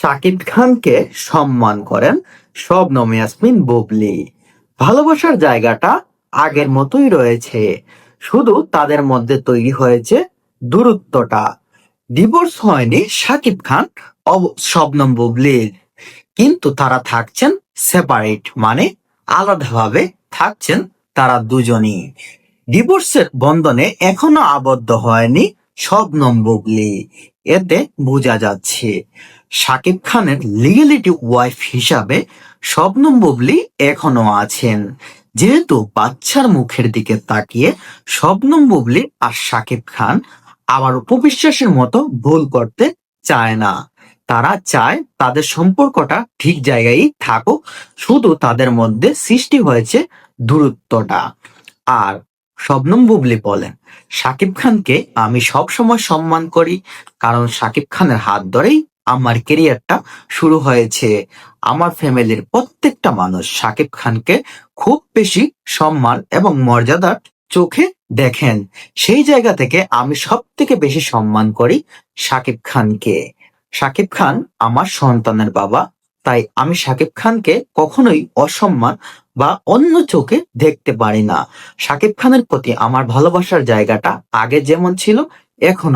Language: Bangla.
শাকিব খানকে সম্মান করেন শবনম ইয়াসমিন বুবলী। ভালোবাসার জায়গাটা আগের মতোই রয়েছে, শুধু তাদের মধ্যে তৈরি হয়েছে দূরত্বটা। ডিভোর্স হয়নি শাকিব খান ও শবনম বুবলীর, কিন্তু তারা থাকছেন সেপারেট, মানে আলাদাভাবে থাকছেন তারা দুজনই। ডিভোর্সের বন্ধনে এখনো আবদ্ধ হয়নি শবনম বুবলী। এতে বোঝা যাচ্ছে শাকিব খানের লিগ্যালিটি ওয়াইফ হিসাবে শবনম বুবলী এখনো আছেন। যেহেতু বাচ্চার মুখের দিকে তাকিয়ে শবনম বুবলী আর শাকিব খান আবার উপবিশ্বাসের মতো ভুল করতে চায় না। তারা চায় তাদের সম্পর্কটা ঠিক জায়গায় থাকুক, শুধু তাদের মধ্যে সৃষ্টি হয়েছে দূরত্বটা। আর শবনম বুবলী বলেন, শাকিব খানকে আমি সবসময় সম্মান করি, কারণ শাকিব খানের হাত ধরেই আমার কেরিয়ারটা শুরু হয়েছে। আমার ফ্যামিলির প্রত্যেকটা মানুষ শাকিব খানকে খুব বেশি সম্মান এবং মর্যাদার চোখে দেখেন। সেই জায়গা থেকে আমি সব থেকে বেশি সম্মান করি শাকিব খানকে। শাকিব খান আমার সন্তানের বাবা, তাই আমি শাকিব খানকে কখনোই অসম্মান বা অন্য চোখে দেখতে পারি না। শাকিব খানের প্রতি আমার ভালোবাসার জায়গাটা আগে যেমন ছিল, এখনো